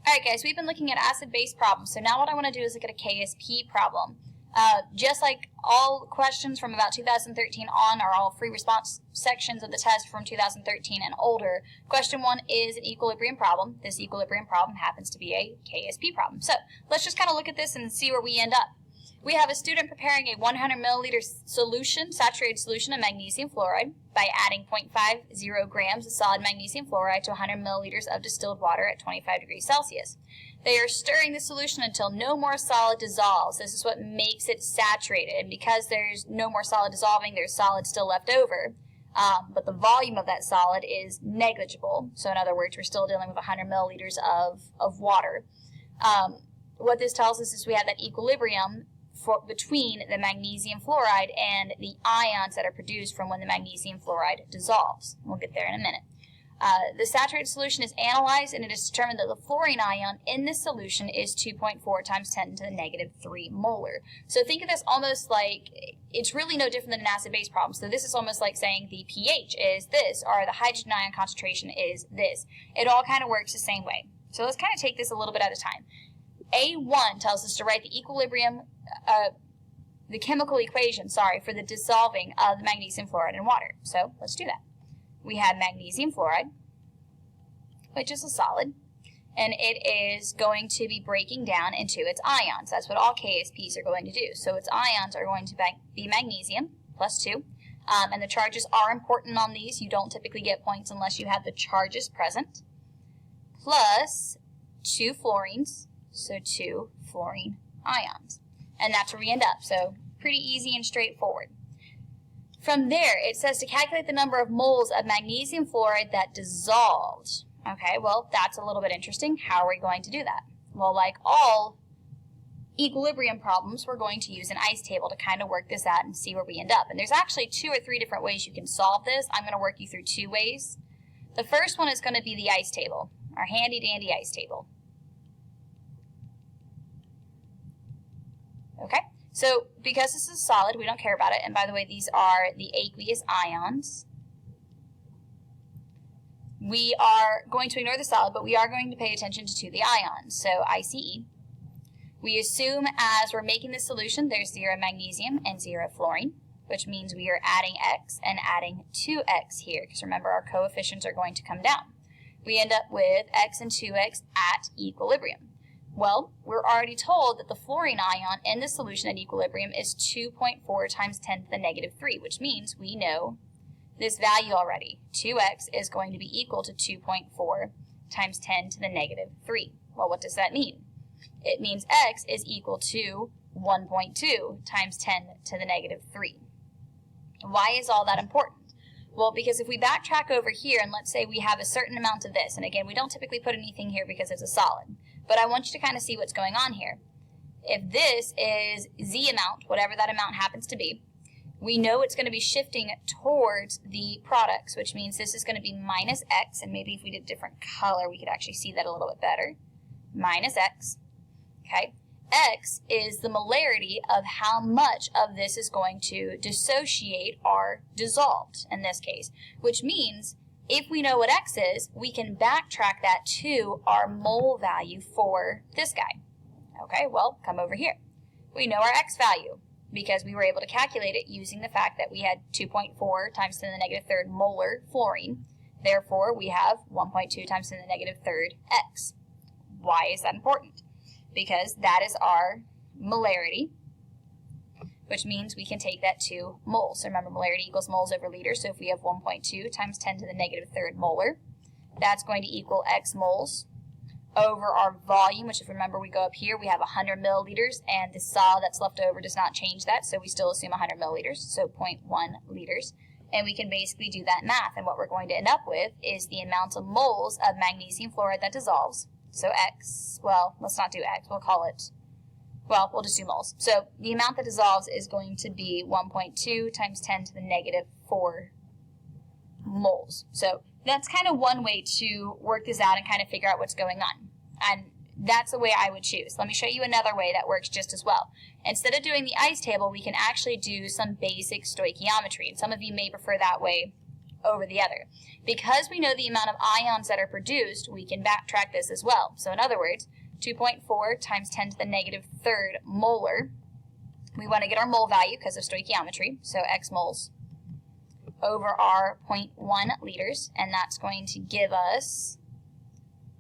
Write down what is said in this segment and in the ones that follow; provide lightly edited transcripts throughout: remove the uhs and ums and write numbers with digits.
Alright guys, we've been looking at acid-base problems, so now what I want to do is look at a Ksp problem. Just like all questions from about 2013 on are all free response sections of the test from 2013 and older, question 1 is an equilibrium problem. This equilibrium problem happens to be a Ksp problem. So let's just kind of look at this and see where we end up. We have a student preparing a 100 milliliter solution, saturated solution of magnesium fluoride by adding 0.50 grams of solid magnesium fluoride to 100 milliliters of distilled water at 25 degrees Celsius. They are stirring the solution until no more solid dissolves. This is what makes it saturated. And because there's no more solid dissolving, there's solid still left over. But the volume of that solid is negligible. So in other words, we're still dealing with 100 milliliters of water. What this tells us is we have that equilibrium between the magnesium fluoride and the ions that are produced from when the magnesium fluoride dissolves. We'll get there in a minute. The saturated solution is analyzed, and it is determined that the fluorine ion in this solution is 2.4 times 10 to the negative 3 molar. So think of this almost like, it's really no different than an acid-base problem. So this is almost like saying the pH is this, or the hydrogen ion concentration is this. It all kind of works the same way. So let's kind of take this a little bit at a time. A1 tells us to write the equilibrium, the chemical equation, for the dissolving of the magnesium fluoride in water. So let's do that. We have magnesium fluoride, which is a solid, and it is going to be breaking down into its ions. That's what all KSPs are going to do. So its ions are going to be magnesium, plus 2. And the charges are important on these. You don't typically get points unless you have the charges present, plus 2 fluorines, so 2 fluorine ions. And that's where we end up. So pretty easy and straightforward. From there, it says to calculate the number of moles of magnesium fluoride that dissolved. Okay, well, that's a little bit interesting. How are we going to do that? Well, like all equilibrium problems, we're going to use an ice table to kind of work this out and see where we end up. And there's actually 2 or 3 different ways you can solve this. I'm going to work you through 2 ways. The first one is going to be the ice table, our handy-dandy ice table. Okay, so because this is solid, we don't care about it. And by the way, these are the aqueous ions. We are going to ignore the solid, but we are going to pay attention to the ions, so ICE. We assume as we're making the solution, there's 0 magnesium and 0 fluorine, which means we are adding X and adding 2X here, because remember our coefficients are going to come down. We end up with X and 2X at equilibrium. Well, we're already told that the fluorine ion in the solution at equilibrium is 2.4 times 10 to the negative 3, which means we know this value already. 2x is going to be equal to 2.4 times 10 to the negative 3. Well, what does that mean? It means x is equal to 1.2 times 10 to the negative 3. Why is all that important? Well, because if we backtrack over here and let's say we have a certain amount of this, and again, we don't typically put anything here because it's a solid, but I want you to kind of see what's going on here. If this is Z amount, whatever that amount happens to be, we know it's going to be shifting towards the products, which means this is going to be minus X, and maybe if we did a different color, we could actually see that a little bit better. Minus X, okay? X is the molarity of how much of this is going to dissociate or dissolved in this case, which means if we know what X is, we can backtrack that to our mole value for this guy. Okay, well, come over here. We know our X value because we were able to calculate it using the fact that we had 2.4 times 10 to the negative 3rd molar fluorine. Therefore, we have 1.2 times 10 to the negative 3rd X. Why is that important? Because that is our molarity, which means we can take that to moles. So remember, molarity equals moles over liters. So if we have 1.2 times 10 to the negative 3rd molar, that's going to equal X moles over our volume, which if remember we go up here, we have 100 milliliters, and the solid that's left over does not change that, so we still assume 100 milliliters, so 0.1 liters. And we can basically do that math, and what we're going to end up with is the amount of moles of magnesium fluoride that dissolves. So X, well, let's not do X, we'll call it, well, we'll just do moles. So the amount that dissolves is going to be 1.2 times 10 to the negative 4 moles. So that's kind of one way to work this out and kind of figure out what's going on. And that's the way I would choose. Let me show you another way that works just as well. Instead of doing the ice table, we can actually do some basic stoichiometry. And some of you may prefer that way over the other. Because we know the amount of ions that are produced, we can backtrack this as well. So in other words, 2.4 times 10 to the negative third molar. We want to get our mole value because of stoichiometry, so x moles over our 0.1 liters, and that's going to give us,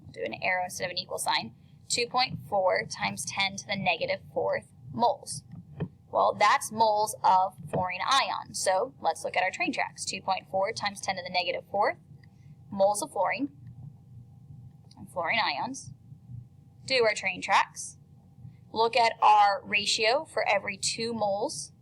we'll do an arrow instead of an equal sign, 2.4 times 10 to the negative fourth moles. Well, that's moles of fluorine ion. So let's look at our train tracks. 2.4 times 10 to the negative fourth moles of fluorine and fluorine ions. Do our train tracks. Look at our ratio for every 2 moles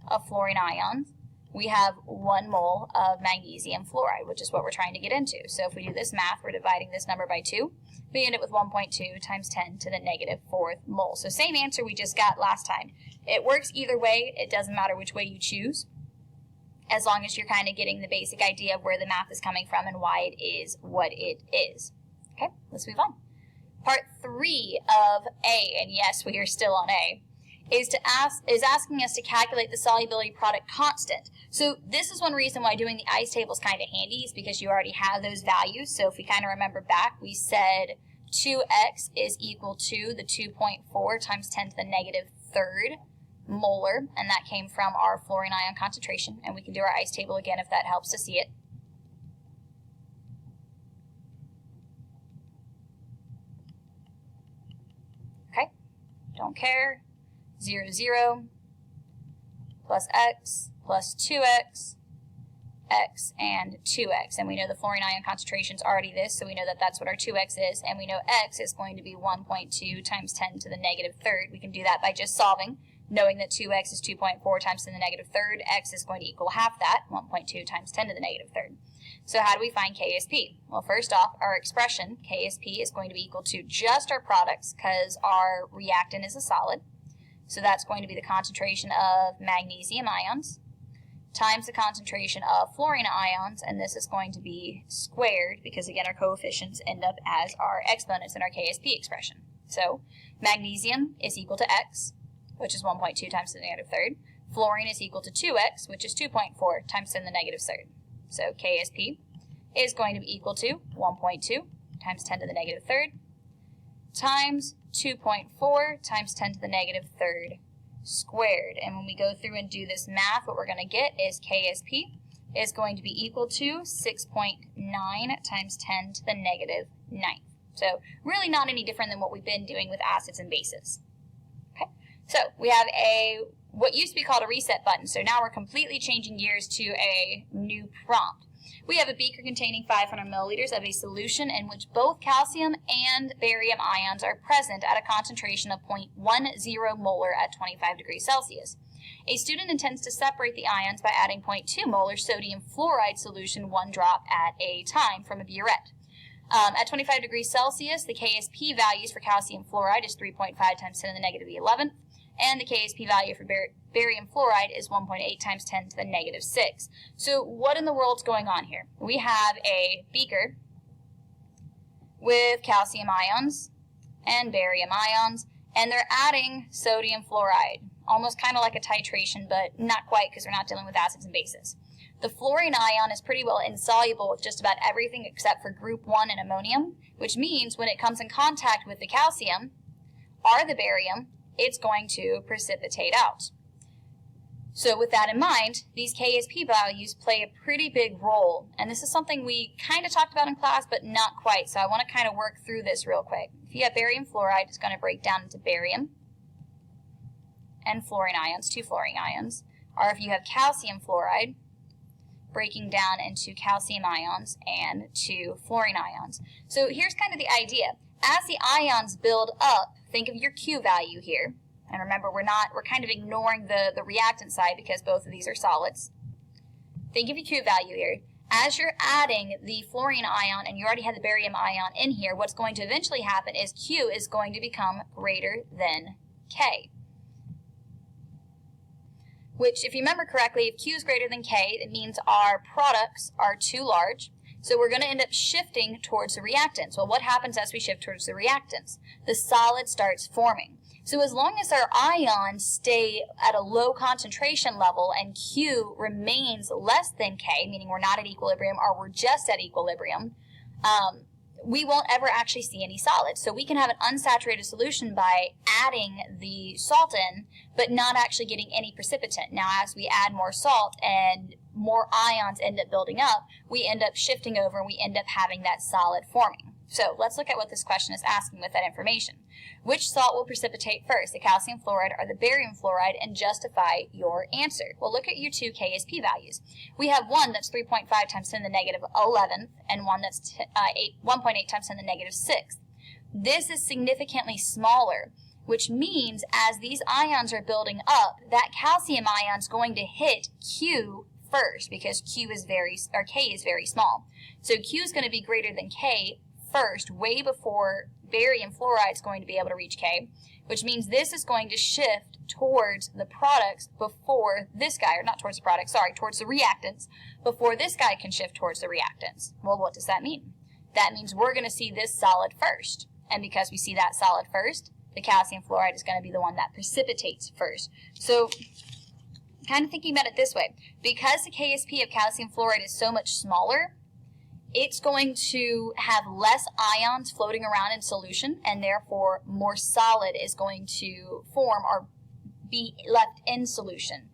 of fluorine ions. We have 1 mole of magnesium fluoride, which is what we're trying to get into. So if we do this math, we're dividing this number by 2. We end up with 1.2 times 10 to the negative fourth mole. So same answer we just got last time. It works either way. It doesn't matter which way you choose, as long as you're kind of getting the basic idea of where the math is coming from and why it is what it is. Okay, let's move on. Part 3 of A, and yes, we are still on A, is asking us to calculate the solubility product constant. So this is one reason why doing the ice table is kind of handy, is because you already have those values. So if we kind of remember back, we said 2x is equal to the 2.4 times 10 to the negative third molar, and that came from our fluorine ion concentration. And we can do our ice table again if that helps to see it. Okay, don't care. 0, 0, plus x, plus 2x, x, and 2x. And we know the fluorine ion concentration is already this, so we know that that's what our 2x is. And we know x is going to be 1.2 times 10 to the negative third. We can do that by just solving, knowing that 2x is 2.4 times 10 to the negative third. X is going to equal half that, 1.2 times 10 to the negative third. So how do we find Ksp? Well, first off, our expression, Ksp, is going to be equal to just our products because our reactant is a solid. So that's going to be the concentration of magnesium ions times the concentration of fluorine ions, and this is going to be squared because, again, our coefficients end up as our exponents in our Ksp expression. So magnesium is equal to x, which is 1.2 times 10 to the negative third. Fluorine is equal to 2x, which is 2.4 times 10 to the negative third. So Ksp is going to be equal to 1.2 times 10 to the negative third times 2.4 times 10 to the negative third squared. And when we go through and do this math, what we're going to get is Ksp is going to be equal to 6.9 times 10 to the negative 9th. So really not any different than what we've been doing with acids and bases. Okay, so we have what used to be called a reset button. So now we're completely changing gears to a new prompt. We have a beaker containing 500 milliliters of a solution in which both calcium and barium ions are present at a concentration of 0.10 molar at 25 degrees Celsius. A student intends to separate the ions by adding 0.2 molar sodium fluoride solution 1 drop at a time from a burette. At 25 degrees Celsius, the Ksp values for calcium fluoride is 3.5 times 10 to the negative 11th, and the Ksp value for barium fluoride is 1.8 times 10 to the negative 6. So what in the world's going on here? We have a beaker with calcium ions and barium ions, and they're adding sodium fluoride, almost kind of like a titration, but not quite because we're not dealing with acids and bases. The fluorine ion is pretty well insoluble with just about everything except for group 1 and ammonium, which means when it comes in contact with the calcium or the barium, it's going to precipitate out. So with that in mind, these Ksp values play a pretty big role, and this is something we kind of talked about in class, but not quite, so I want to kind of work through this real quick. If you have barium fluoride, it's going to break down into barium and fluorine ions, 2 fluorine ions, or if you have calcium fluoride, breaking down into calcium ions and 2 fluorine ions. So here's kind of the idea. As the ions build up, think of your Q value here. And remember, we're kind of ignoring the reactant side because both of these are solids. Think of your Q value here. As you're adding the fluorine ion and you already had the barium ion in here, what's going to eventually happen is Q is going to become greater than K. Which, if you remember correctly, if Q is greater than K, it means our products are too large. So we're going to end up shifting towards the reactants. Well, what happens as we shift towards the reactants? The solid starts forming. So as long as our ions stay at a low concentration level and Q remains less than K, meaning we're not at equilibrium or we're just at equilibrium, we won't ever actually see any solids. So we can have an unsaturated solution by adding the salt in, but not actually getting any precipitant. Now, as we add more salt and more ions end up building up, we end up shifting over and we end up having that solid forming. So let's look at what this question is asking with that information. Which salt will precipitate first, the calcium fluoride or the barium fluoride, and justify your answer? Well, look at your two Ksp values. We have one that's 3.5 times 10 to the negative 11th and one that's 1.8 times 10 to the negative 6th. This is significantly smaller, which means as these ions are building up, that calcium ion is going to hit Q first because K is very small. So Q is going to be greater than K first, way before barium fluoride is going to be able to reach K, which means this is going to shift towards the products before this guy, or not towards the products, sorry, towards the reactants, before this guy can shift towards the reactants. Well, what does that mean? That means we're going to see this solid first. And because we see that solid first, the calcium fluoride is going to be the one that precipitates first. So kind of thinking about it this way, because the Ksp of calcium fluoride is so much smaller, it's going to have less ions floating around in solution, and therefore more solid is going to form or be left in solution.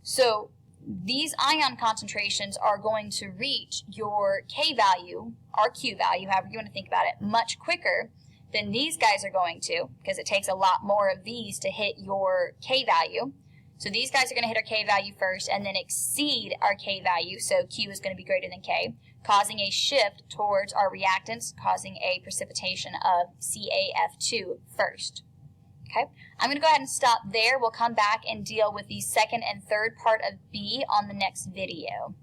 So these ion concentrations are going to reach your K value, or Q value, however you want to think about it, much quicker than these guys are going to, because it takes a lot more of these to hit your K value. So these guys are going to hit our K value first and then exceed our K value, so Q is going to be greater than K, causing a shift towards our reactants, causing a precipitation of CaF2 first. Okay, I'm going to go ahead and stop there. We'll come back and deal with the second and third part of B on the next video.